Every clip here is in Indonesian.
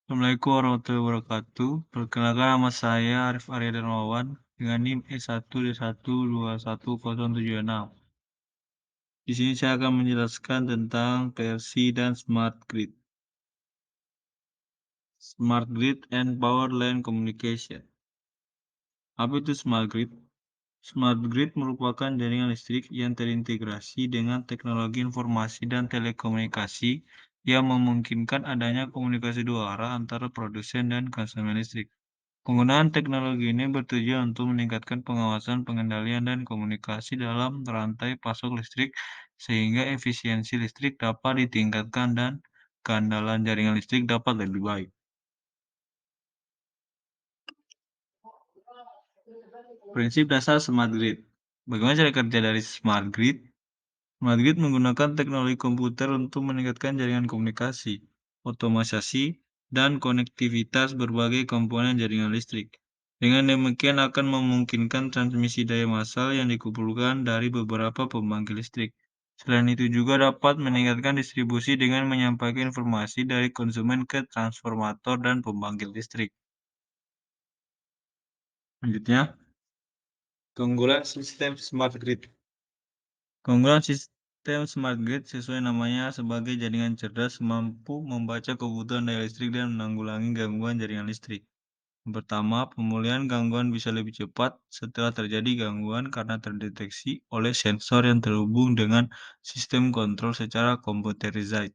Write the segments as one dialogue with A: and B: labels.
A: Assalamualaikum warahmatullahi wabarakatuh. Perkenalkan nama saya Arif Arya Darmawan dengan NIM E1D1210076. Di sini saya akan menjelaskan tentang PLC dan Smart Grid. Smart Grid and Power Line Communication. Apa itu Smart Grid? Smart Grid merupakan jaringan listrik yang terintegrasi dengan teknologi informasi dan telekomunikasi yang memungkinkan adanya komunikasi dua arah antara produsen dan konsumen listrik. Penggunaan teknologi ini bertujuan untuk meningkatkan pengawasan, pengendalian, dan komunikasi dalam rantai pasok listrik sehingga efisiensi listrik dapat ditingkatkan dan keandalan jaringan listrik dapat lebih baik. Prinsip dasar Smart Grid. Bagaimana cara kerja dari Smart Grid? Smart Grid menggunakan teknologi komputer untuk meningkatkan jaringan komunikasi, otomatisasi, dan konektivitas berbagai komponen jaringan listrik. Dengan demikian akan memungkinkan transmisi daya massal yang dikumpulkan dari beberapa pembangkit listrik. Selain itu juga dapat meningkatkan distribusi dengan menyampaikan informasi dari konsumen ke transformator dan pembangkit listrik. Selanjutnya, keunggulan sistem smart grid. Keunggulan sistem smart grid sesuai namanya sebagai jaringan cerdas mampu membaca kebutuhan daya listrik dan menanggulangi gangguan jaringan listrik. Yang pertama, pemulihan gangguan bisa lebih cepat setelah terjadi gangguan karena terdeteksi oleh sensor yang terhubung dengan sistem kontrol secara computerized.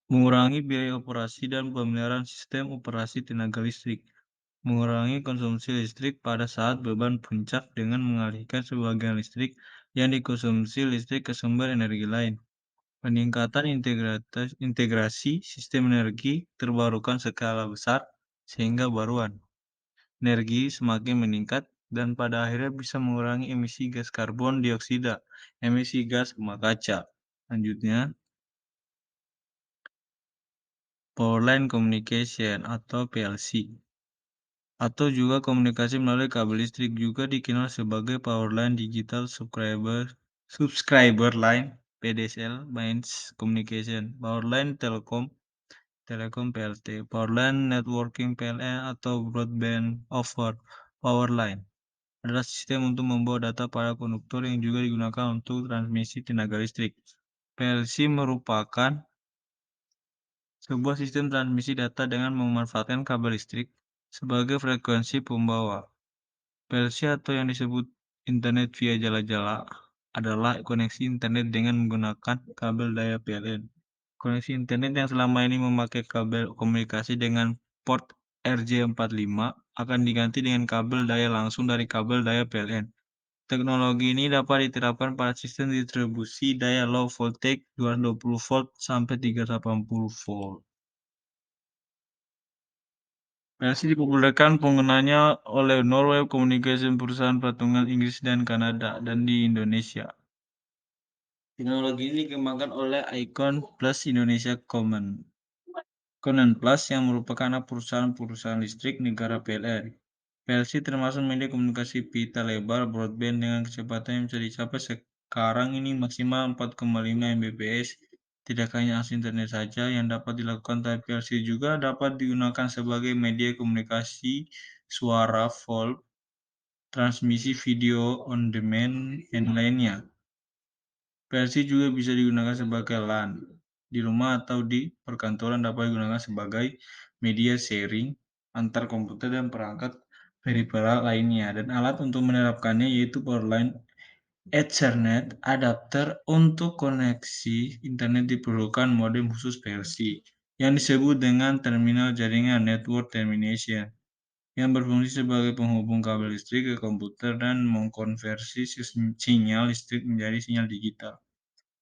A: Mengurangi biaya operasi dan pemeliharaan sistem operasi tenaga listrik. Mengurangi konsumsi listrik pada saat beban puncak dengan mengalihkan sebagian listrik yang dikonsumsi listrik ke sumber energi lain. Peningkatan integrasi sistem energi terbarukan skala besar sehingga baruan energi semakin meningkat dan pada akhirnya bisa mengurangi emisi gas karbon dioksida, emisi gas rumah kaca. Selanjutnya, Power Line Communication atau PLC. Atau juga komunikasi melalui kabel listrik juga dikenal sebagai Power Line Digital Subscriber Line (PDSL) Mains Communication, Power Line Telekom PLT, Power Line Networking PLN atau Broadband over Power Line adalah sistem untuk membawa data pada konduktor yang juga digunakan untuk transmisi tenaga listrik. PLC merupakan sebuah sistem transmisi data dengan memanfaatkan kabel listrik sebagai frekuensi pembawa. PLC atau yang disebut internet via jala-jala adalah koneksi internet dengan menggunakan kabel daya PLN. Koneksi internet yang selama ini memakai kabel komunikasi dengan port RJ45 akan diganti dengan kabel daya langsung dari kabel daya PLN. Teknologi ini dapat diterapkan pada sistem distribusi daya low voltage 220 volt sampai 380 volt. PLC dipopulerkan penggunanya oleh Norway Communication, perusahaan patungan Inggris dan Kanada, dan di Indonesia. Teknologi ini dikembangkan oleh Icon Plus Indonesia Conan Plus yang merupakan anak perusahaan listrik negara PLN. PLC termasuk media komunikasi pita lebar broadband dengan kecepatan yang bisa dicapai sekarang ini maksimal 4,5 Mbps. Tidak hanya akses internet saja yang dapat dilakukan, tapi PLC juga dapat digunakan sebagai media komunikasi suara, VoIP, transmisi video on demand, dan lainnya. PLC juga bisa digunakan sebagai LAN di rumah atau di perkantoran, dapat digunakan sebagai media sharing antar komputer dan perangkat peripheral lainnya, dan alat untuk menerapkannya yaitu Power Line Ethernet adapter. Untuk koneksi internet diperlukan modem khusus PLC yang disebut dengan terminal jaringan network termination yang berfungsi sebagai penghubung kabel listrik ke komputer dan mengkonversi sinyal listrik menjadi sinyal digital.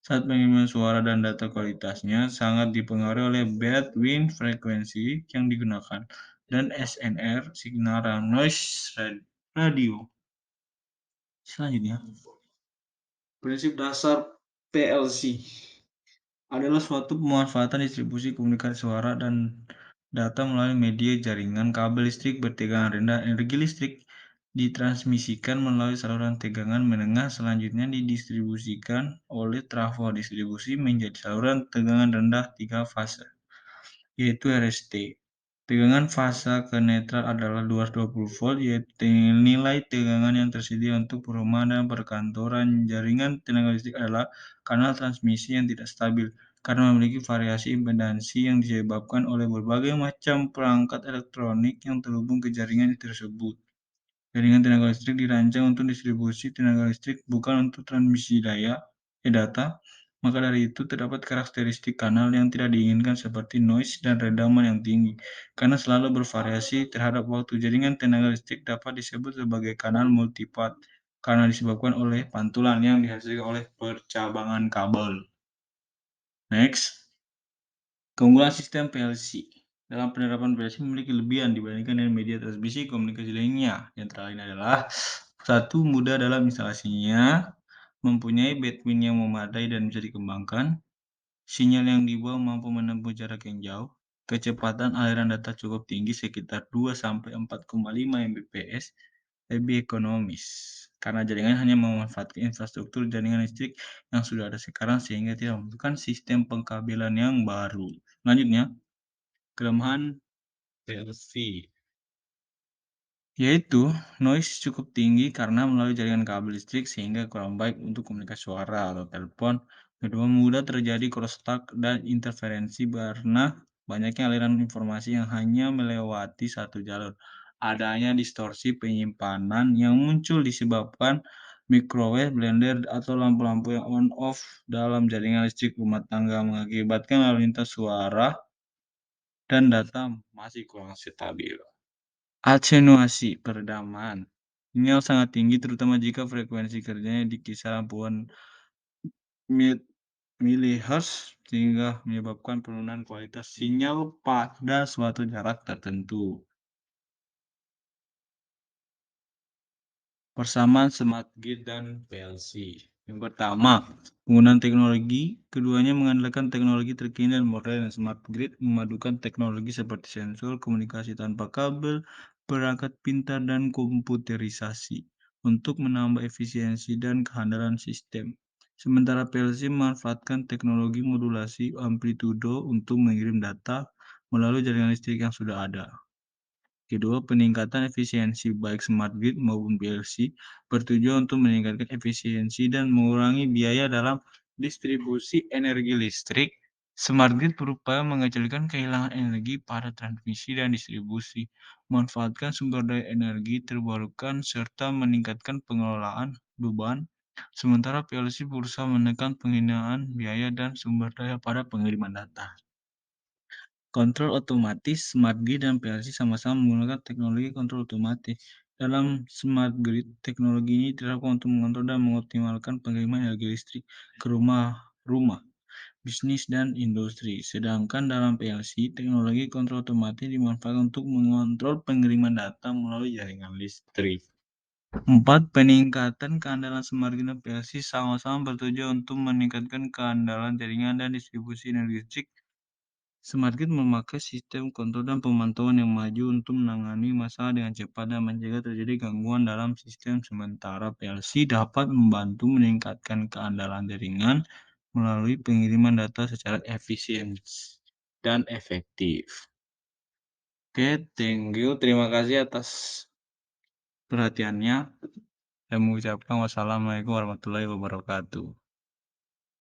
A: Saat pengiriman suara dan data, kualitasnya sangat dipengaruhi oleh bandwidth frekuensi yang digunakan dan SNR signal noise radio. Selanjutnya, prinsip dasar PLC adalah suatu pemanfaatan distribusi komunikasi suara dan data melalui media jaringan kabel listrik bertegangan rendah. Energi listrik ditransmisikan melalui saluran tegangan menengah, selanjutnya didistribusikan oleh trafo distribusi menjadi saluran tegangan rendah 3 fase. yaitu RST. Tegangan fase ke netral adalah 220 volt, yaitu nilai tegangan yang tersedia untuk perumahan dan perkantoran. Jaringan tenaga listrik adalah kanal transmisi yang tidak stabil karena memiliki variasi impedansi yang disebabkan oleh berbagai macam perangkat elektronik yang terhubung ke jaringan tersebut. Jaringan tenaga listrik dirancang untuk distribusi tenaga listrik, bukan untuk transmisi data. Maka dari itu, terdapat karakteristik kanal yang tidak diinginkan seperti noise dan redaman yang tinggi. Karena selalu bervariasi terhadap waktu, jaringan tenaga listrik dapat disebut sebagai kanal multipath karena disebabkan oleh pantulan yang dihasilkan oleh percabangan kabel. Next. Keunggulan sistem PLC. Dalam penerapan PLC memiliki kelebihan dibandingkan dengan media transmisi komunikasi lainnya. Yang antara lain adalah satu, mudah dalam instalasinya, mempunyai bandwidth yang memadai dan bisa dikembangkan, sinyal yang dibawa mampu menempuh jarak yang jauh, kecepatan aliran data cukup tinggi sekitar 2 sampai 4,5 Mbps, lebih ekonomis karena jaringan hanya memanfaatkan infrastruktur jaringan listrik yang sudah ada sekarang sehingga tidak membutuhkan sistem pengkabelan yang baru. Selanjutnya, kelemahan PLC, yaitu noise cukup tinggi karena melalui jaringan kabel listrik sehingga kurang baik untuk komunikasi suara atau telepon. Kedua, mudah terjadi crosstalk dan interferensi karena banyaknya aliran informasi yang hanya melewati satu jalur. Adanya distorsi penyimpanan yang muncul disebabkan microwave, blender, atau lampu-lampu yang on-off dalam jaringan listrik rumah tangga mengakibatkan lalu lintas suara dan data masih kurang stabil. Atenuasi peredaman. Sinyal sangat tinggi terutama jika frekuensi kerjanya di kisaran puluhan milihertz sehingga menyebabkan penurunan kualitas sinyal pada suatu jarak tertentu. Persamaan smart grid dan PLC. Yang pertama, penggunaan teknologi. Keduanya mengandalkan teknologi terkini dan modern. Smart grid memadukan teknologi seperti sensor, komunikasi tanpa kabel, perangkat pintar, dan komputerisasi untuk menambah efisiensi dan kehandalan sistem. Sementara PLC memanfaatkan teknologi modulasi amplitudo untuk mengirim data melalui jaringan listrik yang sudah ada. Kedua, peningkatan efisiensi baik smart grid maupun PLC bertujuan untuk meningkatkan efisiensi dan mengurangi biaya dalam distribusi energi listrik. Smart grid berupaya mengecilkan kehilangan energi pada transmisi dan distribusi, memanfaatkan sumber daya energi terbarukan, serta meningkatkan pengelolaan beban. Sementara PLC berusaha menekan penggunaan biaya dan sumber daya pada pengiriman data. Kontrol otomatis, smart grid dan PLC sama-sama menggunakan teknologi kontrol otomatis. Dalam smart grid, teknologi ini diterapkan untuk mengontrol dan mengoptimalkan pengiriman energi listrik ke rumah, bisnis, dan industri. Sedangkan dalam PLC, teknologi kontrol otomatis dimanfaatkan untuk mengontrol pengiriman data melalui jaringan listrik. 4. Peningkatan keandalan smart grid dan PLC sama-sama bertujuan untuk meningkatkan keandalan jaringan dan distribusi energi listrik. Smart Grid memakai sistem kontrol dan pemantauan yang maju untuk menangani masalah dengan cepat dan mencegah terjadi gangguan dalam sistem, sementara PLC dapat membantu meningkatkan keandalan jaringan melalui pengiriman data secara efisien dan efektif. Oke, thank you. Terima kasih atas perhatiannya. Saya mengucapkan wassalamualaikum warahmatullahi wabarakatuh.